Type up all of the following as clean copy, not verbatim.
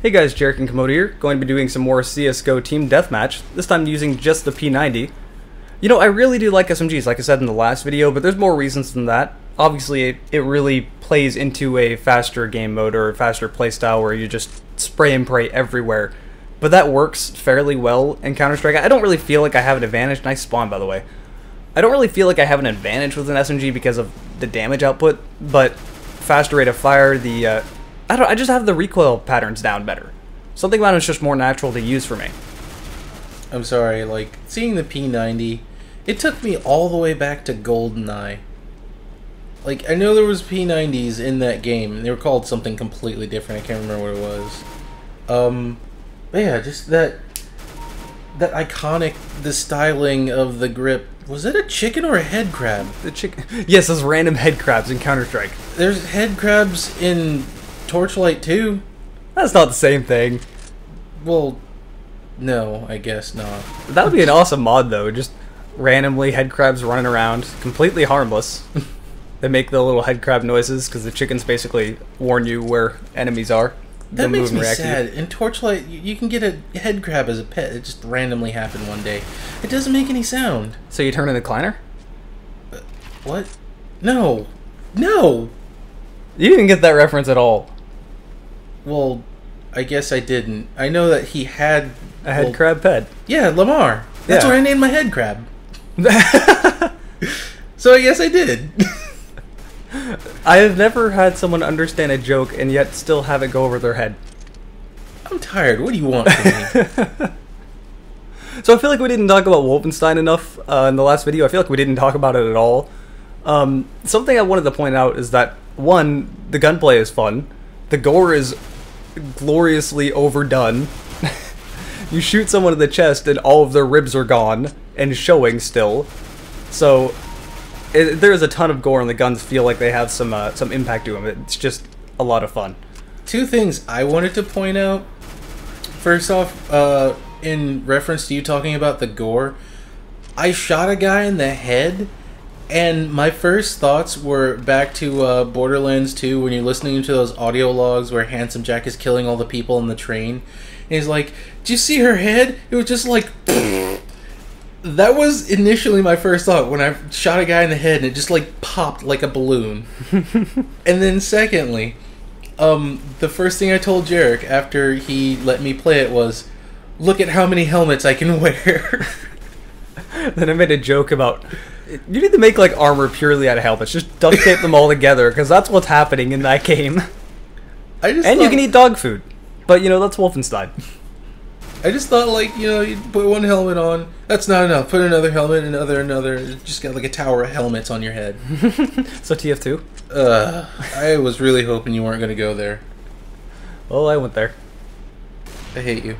Hey guys, Jarek and Komodo here, going to be doing some more CSGO Team Deathmatch, this time using just the P90. You know, I really do like SMGs, like I said in the last video, but there's more reasons than that. Obviously, it really plays into a faster game mode or a faster playstyle where you just spray and pray everywhere. But that works fairly well in Counter-Strike. I don't really feel like I have an advantage. Nice spawn, by the way. I don't really feel like I have an advantage with an SMG because of the damage output, but faster rate of fire, I just have the recoil patterns down better. Something about it's just more natural to use for me. I'm sorry, like, seeing the P90, it took me all the way back to GoldenEye. Like, I know there was P90s in that game. They were called something completely different. I can't remember what it was. But yeah, just that iconic, the styling of the grip. Was it a chicken or a head crab? The chicken. Yes, those random head crabs in Counter-Strike. There's head crabs in Torchlight 2. That's not the same thing. Well, no, I guess not. That would be an awesome mod, though. Just randomly head crabs running around, completely harmless. They make the little head crab noises because the chickens basically warn you where enemies are. That makes me sad. In Torchlight, you can get a head crab as a pet. It just randomly happened one day. It doesn't make any sound. So you turn in the Kleiner? What? No. No! You didn't get that reference at all. Well, I guess I didn't. I know that he had a head crab pet. Yeah, Lamar. That's where I named my head crab. So I guess I did. I have never had someone understand a joke and yet still have it go over their head. I'm tired. What do you want from me? So I feel like we didn't talk about Wolfenstein enough in the last video. I feel like we didn't talk about it at all. Something I wanted to point out is that, one, the gunplay is fun. The gore is gloriously overdone. You shoot someone in the chest and all of their ribs are gone and showing still. So there is a ton of gore and the guns feel like they have some impact to them. It's just a lot of fun. Two things I wanted to point out. First off, in reference to you talking about the gore, I shot a guy in the head. And my first thoughts were back to Borderlands 2 when you're listening to those audio logs where Handsome Jack is killing all the people on the train. And he's like, "Did you see her head?" It was just like... That was initially my first thought when I shot a guy in the head and it just like popped like a balloon. And then secondly, the first thing I told Jarek after he let me play it was, "Look at how many helmets I can wear." Then I made a joke about... You need to make like armor purely out of helmets. Just duct tape them all together, because that's what's happening in that game. You can eat dog food, but you know that's Wolfenstein. I just thought, like, you know, you put one helmet on, that's not enough. Put another helmet, another. Just got like a tower of helmets on your head. So TF2. I was really hoping you weren't going to go there. Well, I went there. I hate you.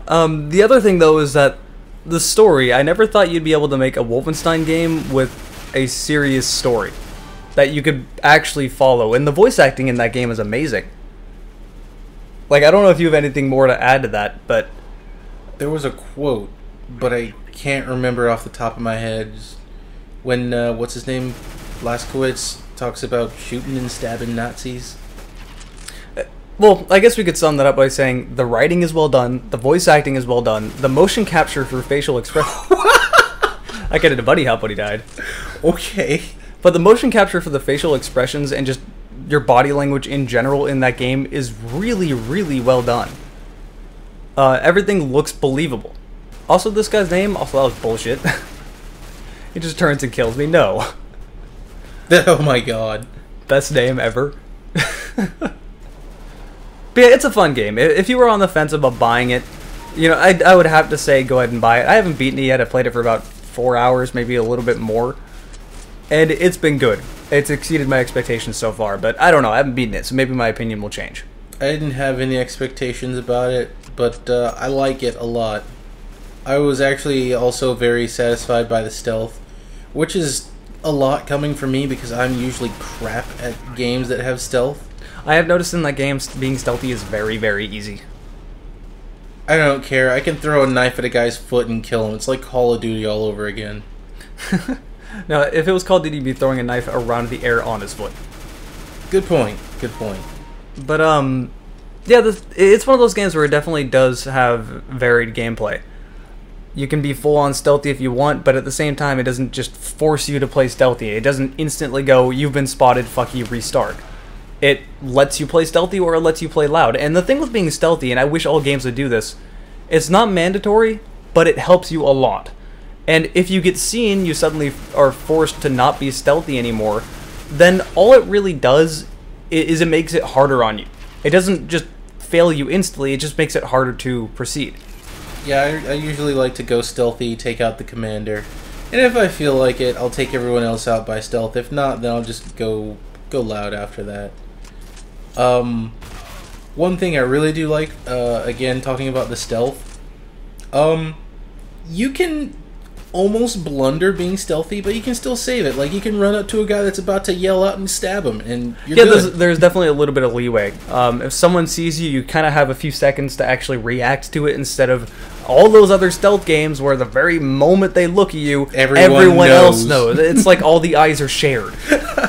The other thing though is that the story, I never thought you'd be able to make a Wolfenstein game with a serious story that you could actually follow, and the voice acting in that game is amazing. Like, I don't know if you have anything more to add to that, but... There was a quote, but I can't remember off the top of my head. When, what's his name? Blaskowitz talks about shooting and stabbing Nazis. Well, I guess we could sum that up by saying the writing is well done, the voice acting is well done, the motion capture for facial expression... I got a buddy help when he died. Okay. But the motion capture for the facial expressions and just your body language in general in that game is really, really well done. Everything looks believable. Also, this guy's name, also that was bullshit. He just turns and kills me. No. Oh my god. Best name ever. But yeah, it's a fun game. If you were on the fence about buying it, you know, I would have to say go ahead and buy it. I haven't beaten it yet. I played it for about 4 hours, maybe a little bit more. And it's been good. It's exceeded my expectations so far, but I don't know. I haven't beaten it, so maybe my opinion will change. I didn't have any expectations about it, but I like it a lot. I was actually also very satisfied by the stealth, which is a lot coming from me because I'm usually crap at games that have stealth. I have noticed in that game being stealthy is very, very easy. I don't care. I can throw a knife at a guy's foot and kill him. It's like Call of Duty all over again. Now, if it was Call of Duty, you'd be throwing a knife around the air on his foot. Good point. Good point. But, Yeah, it's one of those games where it definitely does have varied gameplay. You can be full-on stealthy if you want, but at the same time, it doesn't just force you to play stealthy. It doesn't instantly go, you've been spotted, fuck you, restart. It lets you play stealthy or it lets you play loud. And the thing with being stealthy, and I wish all games would do this, it's not mandatory, but it helps you a lot. And if you get seen, you suddenly are forced to not be stealthy anymore, then all it really does is it makes it harder on you. It doesn't just fail you instantly, it just makes it harder to proceed. Yeah, I usually like to go stealthy, take out the commander. And if I feel like it, I'll take everyone else out by stealth. If not, then I'll just go loud after that. One thing I really do like, again, talking about the stealth, you can almost blunder being stealthy, but you can still save it. Like, you can run up to a guy that's about to yell out and stab him, and you're good. There's definitely a little bit of leeway. If someone sees you, you kind of have a few seconds to actually react to it instead of all those other stealth games where the very moment they look at you, everyone else knows. It's like all the eyes are shared.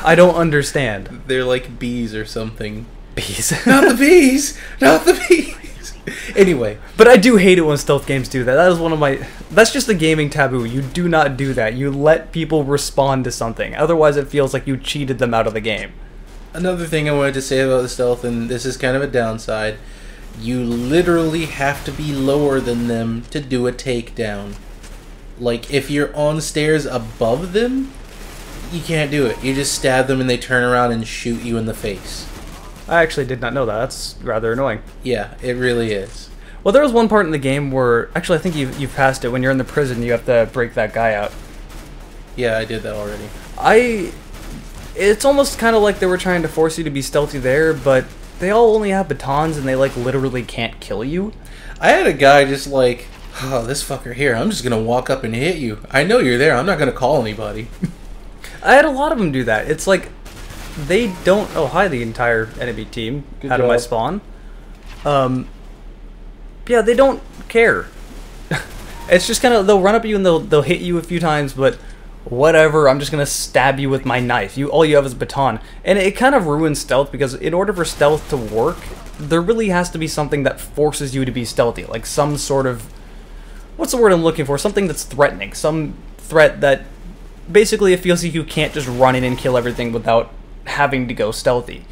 I don't understand. They're like bees or something. Bees. Not the bees! Not the bees! Anyway. But I do hate it when stealth games do that. That is one of my... That's just a gaming taboo. You do not do that. You let people respond to something. Otherwise, it feels like you cheated them out of the game. Another thing I wanted to say about the stealth, and this is kind of a downside, you literally have to be lower than them to do a takedown. Like, if you're on stairs above them, you can't do it. You just stab them and they turn around and shoot you in the face. I actually did not know that. That's rather annoying. Yeah, it really is. Well, there was one part in the game where... Actually, I think you've passed it. When you're in the prison, you have to break that guy out. Yeah, I did that already. It's almost kind of like they were trying to force you to be stealthy there, but they all only have batons and they, like, literally can't kill you. I had a guy just like, oh, this fucker here, I'm just going to walk up and hit you. I know you're there. I'm not going to call anybody. I had a lot of them do that. It's like... They don't... Oh, hi, the entire enemy team. Good out job. of my spawn. Yeah, they don't care. It's just kind of... They'll run up at you and they'll hit you a few times, but whatever, I'm just going to stab you with my knife. All you have is a baton. And it kind of ruins stealth, because in order for stealth to work, there really has to be something that forces you to be stealthy. Like some sort of... What's the word I'm looking for? Something that's threatening. Some threat that... Basically, it feels like you can't just run in and kill everything without having to go stealthy.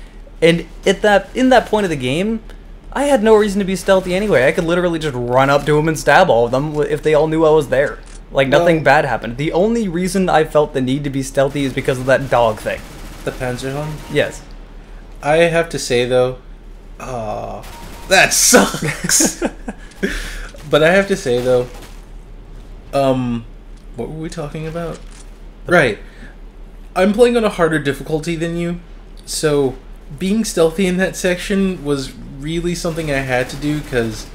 And in that point of the game, I had no reason to be stealthy anyway. I could literally just run up to them and stab all of them if they all knew I was there. Like, nothing bad happened. The only reason I felt the need to be stealthy is because of that dog thing. The Panzerhund? Yes. I have to say, though, that sucks. But I have to say, though, what were we talking about? Right. I'm playing on a harder difficulty than you, so being stealthy in that section was really something I had to do, because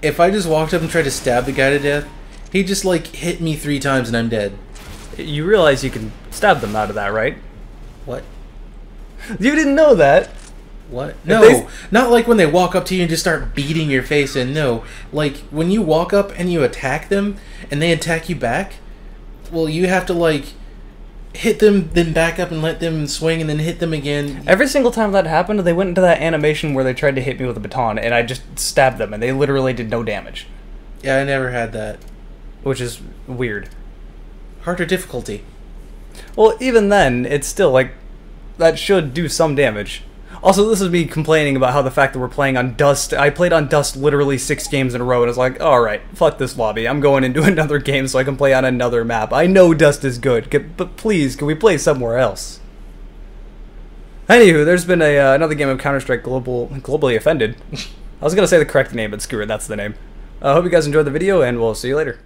if I just walked up and tried to stab the guy to death, he'd just, like, hit me 3 times and I'm dead. You realize you can stab them out of that, right? What? You didn't know that? What? No, not like when they walk up to you and just start beating your face in. No, like when you walk up and you attack them and they attack you back, well, you have to, like, hit them, then back up and let them swing, and then hit them again. Every single time that happened, they went into that animation where they tried to hit me with a baton, and I just stabbed them, and they literally did no damage. Yeah, I never had that. Which is weird. Harder difficulty. Well, even then, it's still, like, that should do some damage. Also, this is me complaining about how the fact that we're playing on Dust... I played on Dust literally 6 games in a row, and I was like, alright, fuck this lobby. I'm going into another game so I can play on another map. I know Dust is good, but please, can we play somewhere else? Anywho, there's been another game of Counter-Strike Globally Offended. I was going to say the correct name, but screw it, that's the name. I hope you guys enjoyed the video, and we'll see you later.